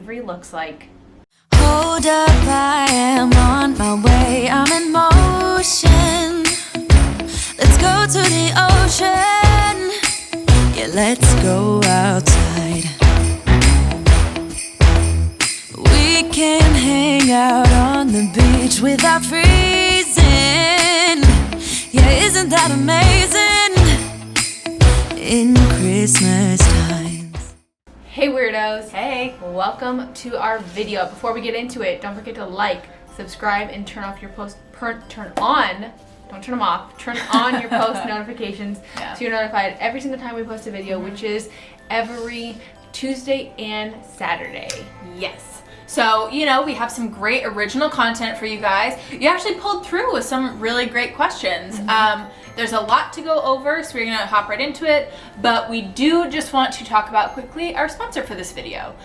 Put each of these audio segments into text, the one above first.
Avery looks like. Hold up, I am on my way, I'm in motion. Let's go to the ocean. Yeah, let's go outside. We can hang out on the beach without freezing. Yeah, isn't that amazing? In Christmas times. Hey weirdos! Hey! Welcome to our video. Before we get into it, don't forget to like, subscribe, and turn off your turn on your post notifications so you're notified every single time we post a video, which is every Tuesday and Saturday. Yes. So, you know, we have some great original content for you guys. You actually pulled through with some really great questions. There's a lot to go over, so we're gonna hop right into it, but we do just want to talk about quickly our sponsor for this video.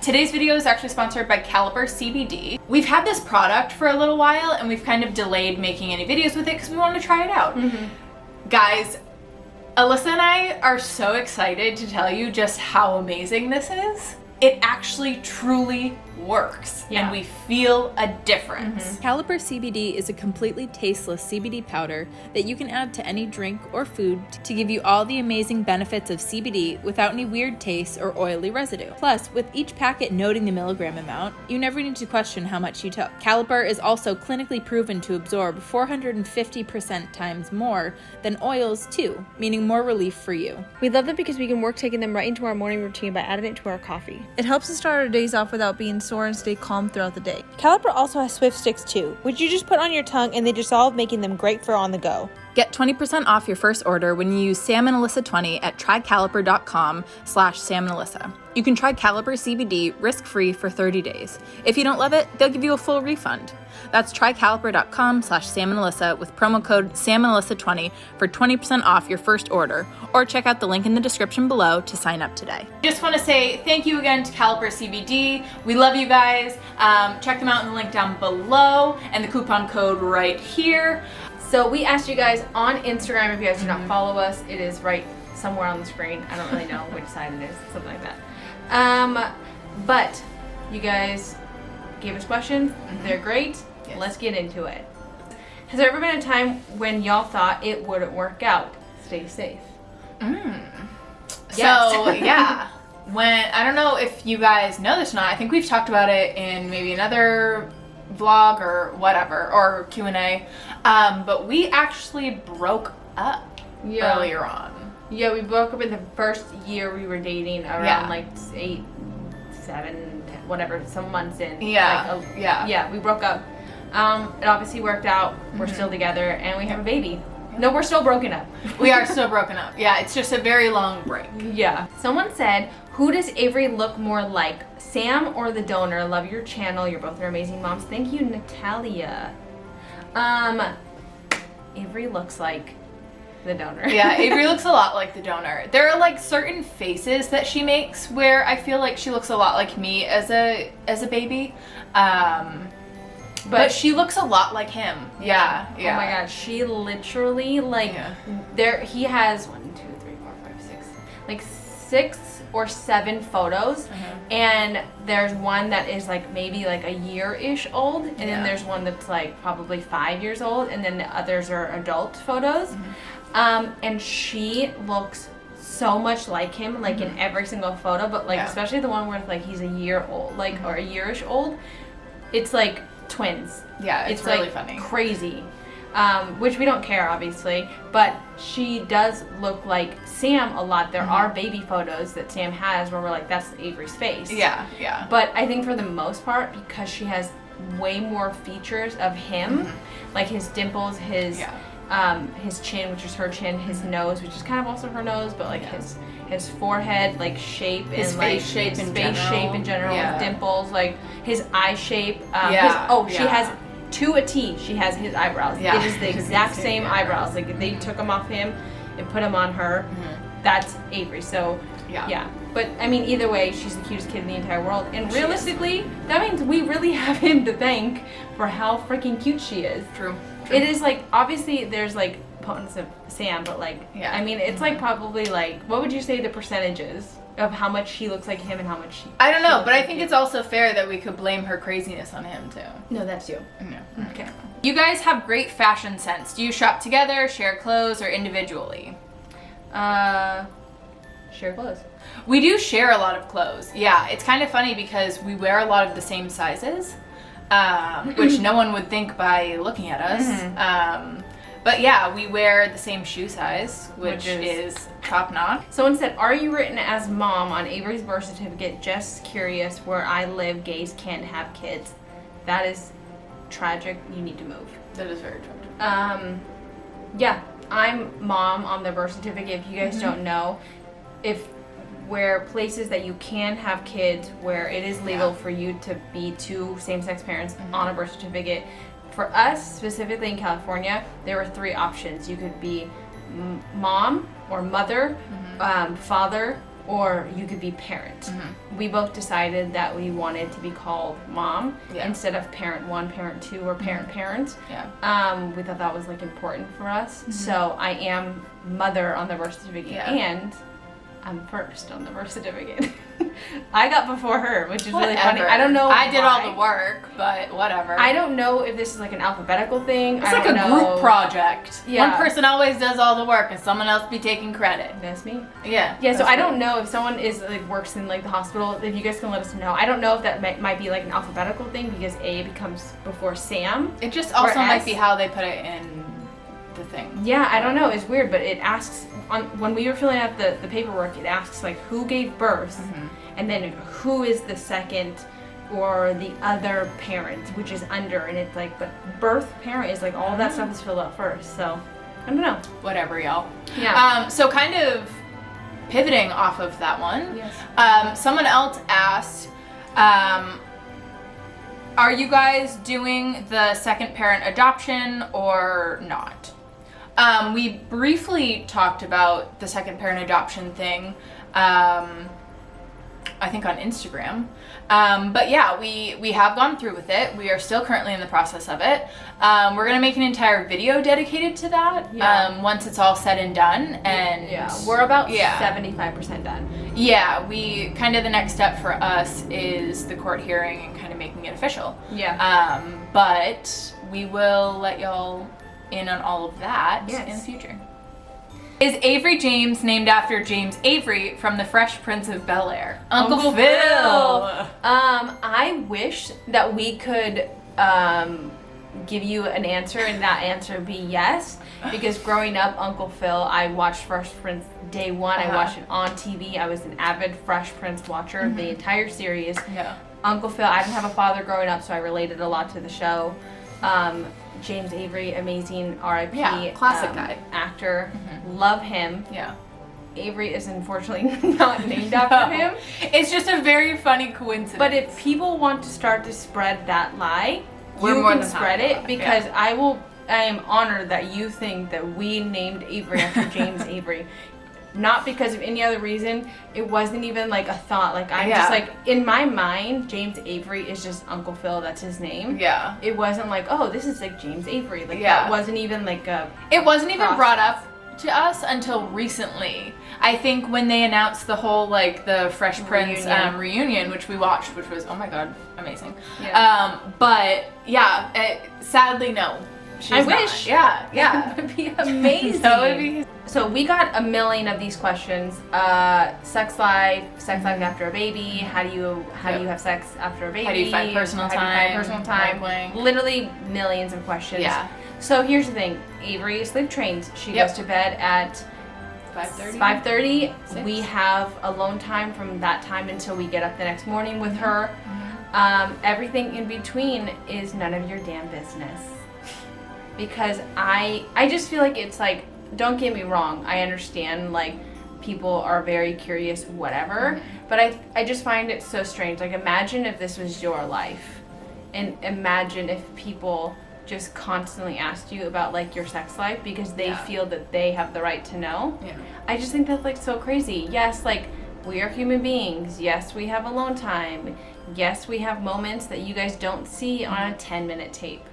Today's video is actually sponsored by Caliper CBD. We've had this product for a little while and we've kind of delayed making any videos with it because we wanted to try it out. Guys, Alyssa and I are so excited to tell you just how amazing this is. It actually truly works, and we feel a difference. Caliper CBD is a completely tasteless CBD powder that you can add to any drink or food to give you all the amazing benefits of CBD without any weird taste or oily residue. Plus, with each packet noting the milligram amount, you never need to question how much you took. Caliper is also clinically proven to absorb 450% times more than oils too, meaning more relief for you. We love them because we can work taking them right into our morning routine by adding it to our coffee. It helps us start our days off without being sore and stay calm throughout the day. Caliper also has Swift Sticks too, which you just put on your tongue and they dissolve, making them great for on the go. Get 20% off your first order when you use Sam and Alyssa 20 at trycaliper.com/Sam&Alyssa. You can try Caliper CBD risk-free for 30 days. If you don't love it, they'll give you a full refund. That's trycaliper.com/Sam&Alyssa with promo code SamandAlyssa20 for 20% off your first order, or check out the link in the description below to sign up today. Just want to say thank you again to Caliper CBD. We love you guys. Check them out in the link down below and the coupon code right here. So we asked you guys on Instagram, if you guys do not follow us, it is right somewhere on the screen. I don't really know which side it is, something like that. But you guys gave us questions. They're great. Yes. Let's get into it. Has there ever been a time when y'all thought it wouldn't work out? Stay safe. Yes. So yeah, I don't know if you guys know this or not. I think we've talked about it in maybe another vlog or whatever, or Q&A, but we actually broke up earlier on. Yeah, we broke up in the first year we were dating, around like 8, 7, whatever, some months in. Yeah, we broke up. It obviously worked out. We're still together and we have a baby. No, we're still broken up. We are still broken up. Yeah, it's just a very long break. Yeah. Someone said, who does Avery look more like, Sam or the donor? Love your channel. You're both amazing moms. Thank you, Natalia. Avery looks like the donor. Yeah, Avery looks a lot like the donor. There are like certain faces that she makes where I feel like she looks a lot like me as a baby. But she looks a lot like him. Yeah. Oh my god, she literally he has 1, 2, 3, 4, 5, 6, like 6 or 7 photos, and there's one that is like maybe like a year-ish old, and then there's one that's like probably 5 years old, and then the others are adult photos. And she looks so much like him, like in every single photo, but like especially the one where like he's a year old, like or a year-ish old, it's like twins. Yeah, it's really like funny. Crazy. Which we don't care, obviously, but she does look like Sam a lot. There are baby photos that Sam has where we're like, that's Avery's face. Yeah. But I think for the most part, because she has way more features of him, like his dimples, his chin, which is her chin, his nose, which is kind of also her nose, but like his forehead, like shape, his and face like shape his in face general. shape in general, with dimples, like his eye shape. She has to a T. She has his eyebrows. Yeah. It is the exact same eyebrows. Like if they took them off him and put them on her, that's Avery. So yeah. But I mean, either way, she's the cutest kid in the entire world. And realistically, that means we really have him to thank for how freaking cute she is. True. It is like, obviously there's like potence of Sam, but like, I mean, it's like probably like, what would you say the percentage is? of how much she looks like him and how much she. I don't know, looks but I like think you. it's also fair that we could blame her craziness on him too. No, that's you. Yeah. Okay. You guys have great fashion sense. Do you shop together, share clothes, or individually? Share clothes. We do share a lot of clothes. Yeah, it's kind of funny because we wear a lot of the same sizes, which no one would think by looking at us. But yeah, we wear the same shoe size, which is top notch. Someone said, "Are you written as mom on Avery's birth certificate? Just curious. Where I live, gays can't have kids. That is tragic. You need to move." That is very tragic. Yeah, I'm mom on the birth certificate. If you guys don't know, where places that you can have kids, where it is legal for you to be two same-sex parents on a birth certificate. For us, specifically in California, there were 3 options. You could be mom or mother, father, or you could be parent. We both decided that we wanted to be called mom instead of parent 1, parent 2, or parent. Yeah. We thought that was like important for us. So I am mother on the birth certificate, and I'm first on the birth certificate. I got before her, which is really funny. I don't know. I did all the work, but whatever. I don't know if this is like an alphabetical thing. It's like a group project. Yeah. One person always does all the work and someone else be taking credit. That's me. Yeah. Yeah, so I don't know if someone is like works in like the hospital, if you guys can let us know. I don't know if that might be like an alphabetical thing because A becomes before Sam. It just also might S. be how they put it in the thing. Yeah, I don't know. It's weird, but it asks, when we were filling out the paperwork, it asks like who gave birth and then who is the second or the other parent, which is under, and it's like, but birth parent is like all that stuff is filled out first, so I don't know. Whatever, y'all. Yeah. So kind of pivoting off of that one, someone else asked, are you guys doing the second parent adoption or not? We briefly talked about the second parent adoption thing, I think on Instagram. But yeah, we have gone through with it. We are still currently in the process of it. We're gonna make an entire video dedicated to that once it's all said and done. And we're about 75% done. Yeah, we kind of, the next step for us is the court hearing and kind of making it official. Yeah. But we will let y'all in on all of that in the future. Is Avery James named after James Avery from The Fresh Prince of Bel-Air? Uncle Phil! I wish that we could give you an answer and that answer would be yes, because growing up, Uncle Phil, I watched Fresh Prince day one. I watched it on TV. I was an avid Fresh Prince watcher the entire series. Uncle Phil, I didn't have a father growing up, so I related a lot to the show. James Avery, amazing R.I.P. Classic guy. Actor. Love him. Yeah. Avery is unfortunately not named after him. It's just a very funny coincidence. But if people want to start to spread that lie, We're you more can than spread happy it to. because I am honored that you think that we named Avery after James Avery. Not because of any other reason. It wasn't even like a thought. Like I'm just like, in my mind, James Avery is just Uncle Phil. That's his name. Yeah. It wasn't like, oh, this is like James Avery. Like that wasn't even like a. It wasn't even brought up to us until recently. I think when they announced the whole like the Fresh Prince reunion, which we watched, which was, oh my god, amazing. Yeah. But yeah, sadly no. I wish. Yeah. That would be amazing. That would be. So we got a million of these questions. Sex life after a baby. How do you have sex after a baby? How do you find personal time? Blank. Literally millions of questions. Yeah. So here's the thing. Avery is sleep trained. She goes to bed at 5:30. 6. We have alone time from that time until we get up the next morning with her. Everything in between is none of your damn business. Because I just feel like it's like, don't get me wrong, I understand like people are very curious, whatever, but I just find it so strange. Like imagine if this was your life, and imagine if people just constantly asked you about like your sex life because they feel that they have the right to know. I just think that's like so crazy. Yes, like we are human beings. Yes, we have alone time. Yes, we have moments that you guys don't see on a 10-minute tape.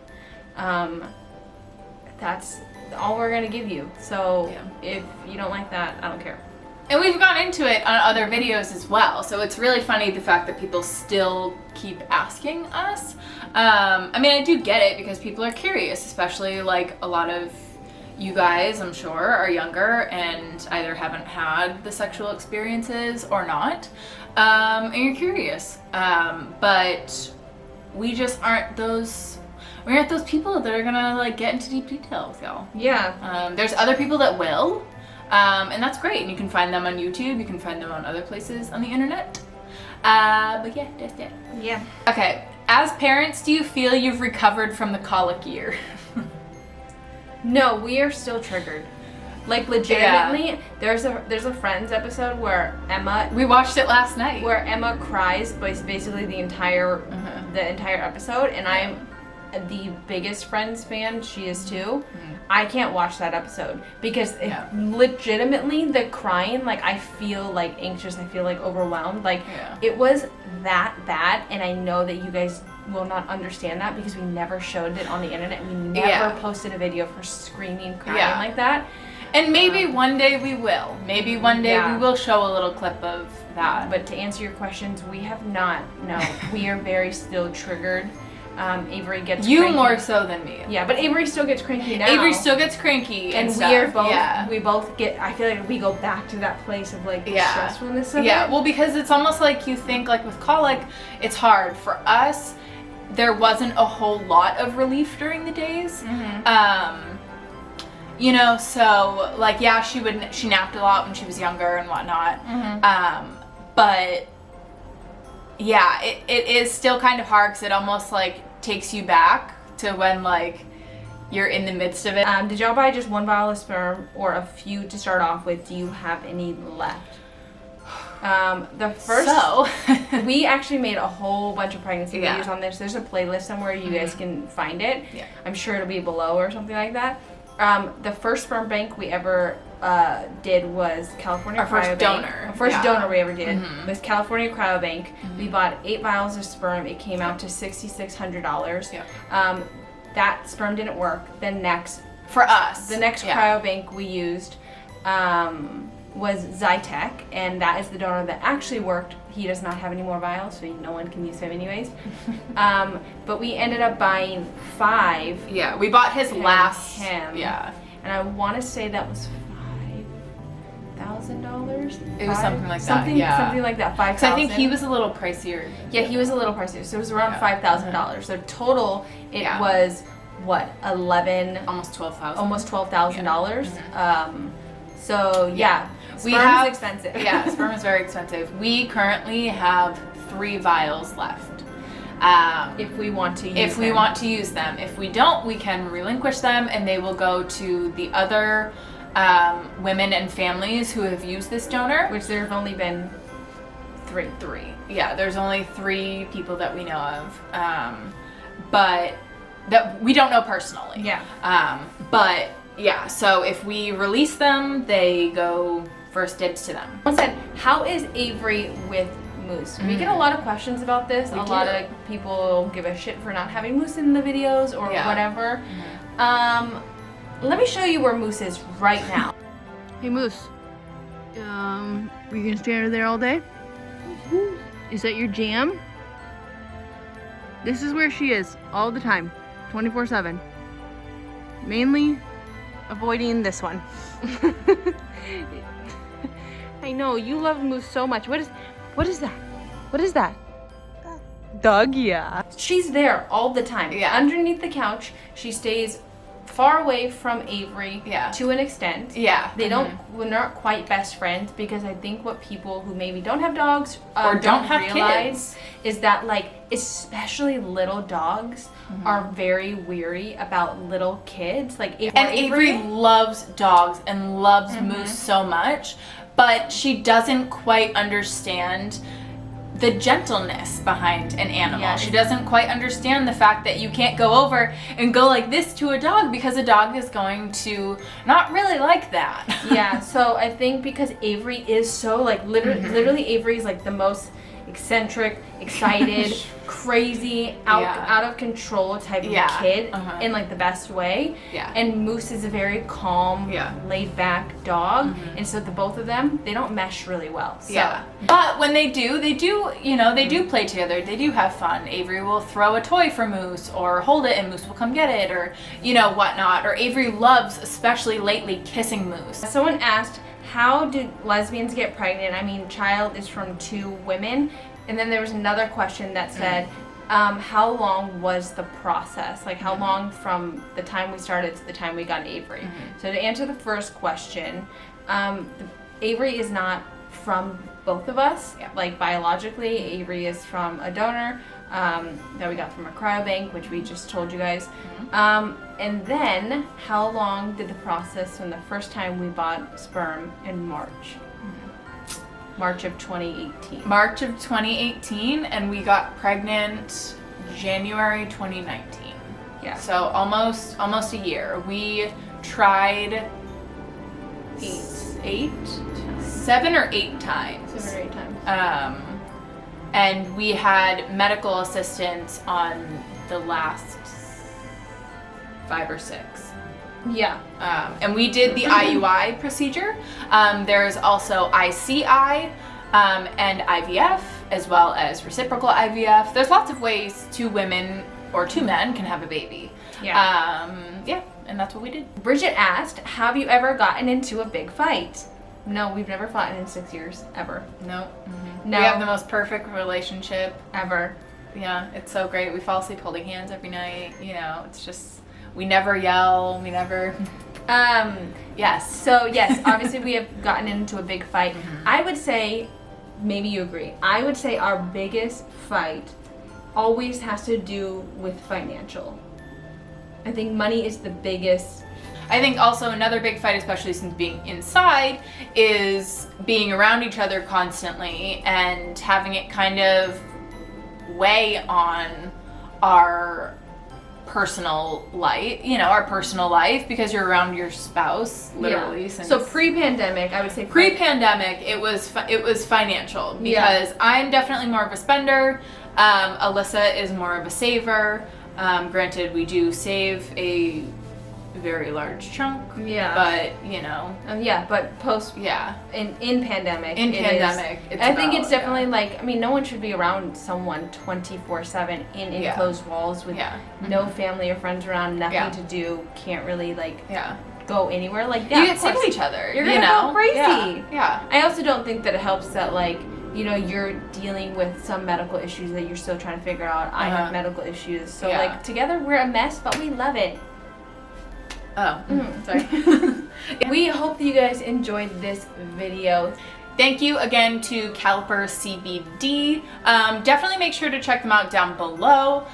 That's all we're gonna give you. So if you don't like that, I don't care. And we've gone into it on other videos as well, so it's really funny the fact that people still keep asking us. I mean, I do get it because people are curious, especially like a lot of you guys, I'm sure, are younger and either haven't had the sexual experiences or not, and you're curious. But we just aren't those. We aren't those people that are gonna like get into deep detail with y'all. Yeah. There's other people that will. And that's great. And you can find them on YouTube. You can find them on other places on the internet. But yeah, that's it. Yeah. Okay. As parents, do you feel you've recovered from the colic year? No, we are still triggered. Like legitimately, there's a Friends episode where Emma. We watched it last night. Where Emma cries basically the entire episode, and I'm the biggest Friends fan. She is too. I can't watch that episode because legitimately the crying, like I feel like anxious, I feel like overwhelmed. Like it was that bad, and I know that you guys will not understand that because we never showed it on the internet. We never posted a video for screaming, crying like that. And maybe one day we will. Maybe one day we will show a little clip of that. But to answer your questions, we have not. No, we are very still triggered. Avery gets you cranky. More so than me. Yeah, but Avery still gets cranky now. Avery still gets cranky, and stuff. we are both. We both get. I feel like we go back to that place of like stressfulness. Of it. Well, because it's almost like you think like with colic, it's hard for us. There wasn't a whole lot of relief during the days. You know, so like she napped a lot when she was younger and whatnot. But yeah, it is still kind of hard because it almost like takes you back to when like you're in the midst of it. Did y'all buy just one vial of sperm or a few to start off with? Do you have any left? We actually made a whole bunch of pregnancy videos on this. There's a playlist somewhere you guys can find it. I'm sure it'll be below or something like that. The first sperm bank we ever did was California Our first Cryobank. donor. Our first donor we ever did was California Cryobank. We bought 8 vials of sperm. It came out to $6,600. That sperm didn't work. The next cryobank we used was Zytec, and that is the donor that actually worked. He does not have any more vials, so no one can use him anyways. But we ended up buying 5. Yeah, we bought his last. And I want to say that was $5,000. It was something like that. Something like that. $5,000. So I think he was a little pricier. Yeah, he was a little pricier. So it was around $5,000. So total, it was what, almost $12,000. Almost $12,000. So sperm is expensive. Yeah, sperm is very expensive. We currently have 3 vials left. If we want to use them. If we don't, we can relinquish them and they will go to the other women and families who have used this donor. Which there have only been 3. Yeah, there's only 3 people that we know of. But that we don't know personally. Yeah. But yeah, so if we release them, they go first dibs to them. Someone said, how is Avery with Moose? We get a lot of questions about this. A lot of people give a shit for not having Moose in the videos or whatever. Let me show you where Moose is right now. Hey Moose, are you gonna stay under there all day? Is that your jam? This is where she is all the time, 24/7. Mainly avoiding this one. I know, you love Moose so much. What is that? What is that? Dog, yeah. She's there all the time. Yeah. Underneath the couch. She stays far away from Avery to an extent. Yeah. They we're not quite best friends because I think what people who maybe don't have dogs or don't have realize kids is that like especially little dogs are very weary about little kids. Like Avery loves dogs and loves Moose so much, but she doesn't quite understand the gentleness behind an animal. Yeah. She doesn't quite understand the fact that you can't go over and go like this to a dog because a dog is going to not really like that. Yeah, so I think because Avery is so like literally Avery is like the most eccentric, excited, crazy, Yeah. out of control type Yeah. of kid Uh-huh. in like the best way. Yeah. And Moose is a very calm, Yeah. laid back dog, and so the both of them, they don't mesh really well. So. Yeah. But when they do, you know, they do play together. They do have fun. Avery will throw a toy for Moose or hold it and Moose will come get it or, you know, whatnot. Or Avery loves, especially lately, kissing Moose. Someone asked, how did lesbians get pregnant? I mean, child is from 2 women. And then there was another question that said, how long was the process? Like, how long from the time we started to the time we got Avery? So to answer the first question, Avery is not from both of us. Yeah. Like, biologically, Avery is from a donor that we got from a cryobank, which we just told you guys. And then, how long did the process from the first time we bought sperm in March? March of 2018. March of 2018, and we got pregnant January 2019. Yeah. So almost a year. We tried 7 or 8 times. 7 or 8 times. And we had medical assistance on the last 5 or 6. Yeah. And we did the IUI procedure. There's also ICI and IVF, as well as reciprocal IVF. There's lots of ways 2 women or 2 men can have a baby. Yeah. Yeah, and that's what we did. Bridget asked, have you ever gotten into a big fight? No, we've never fought in 6 years. Ever. No. No. We have the most perfect relationship. Ever. Yeah, it's so great. We fall asleep holding hands every night. You know, it's just, we never yell. We never... Yes. So, yes, obviously we have gotten into a big fight. I would say, maybe you agree, I would say our biggest fight always has to do with financial. I think money is the biggest. I think also another big fight, especially since being inside, is being around each other constantly and having it kind of weigh on our personal life, because you're around your spouse literally. Yeah. Since So pre-pandemic, I would say pre-pandemic, it was financial, because Yeah. I'm definitely more of a spender. Alyssa is more of a saver. Granted, we do save a very large chunk. Yeah. But but post yeah. in pandemic. In it pandemic, is, it's I think about, it's definitely like, I mean, no one should be around someone 24/7 in Yeah. enclosed walls with Yeah. no family or friends around, nothing Yeah. to do, can't really like Yeah. go anywhere. Like You yeah, get of sick of course. each other. You're you gonna know? go crazy. Yeah. Yeah. I also don't think that it helps that like, you're dealing with some medical issues that you're still trying to figure out. I have medical issues. So Yeah. like together we're a mess, but we love it. Oh, sorry. We hope that you guys enjoyed this video. Thank you again to Caliper CBD. Definitely make sure to check them out down below.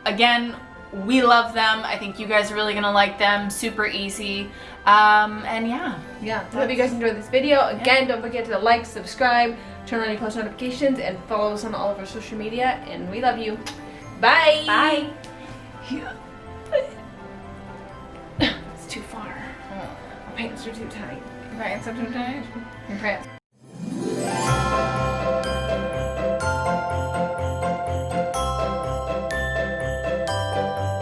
Again, we love them. I think you guys are really gonna like them. Super easy. And yeah. Yeah, hope you guys enjoyed this video. Again, don't forget to like, subscribe, turn on your post notifications, and follow us on all of our social media. And we love you. Bye. Bye. It's too far. My pants are too tight. Right, sometimes.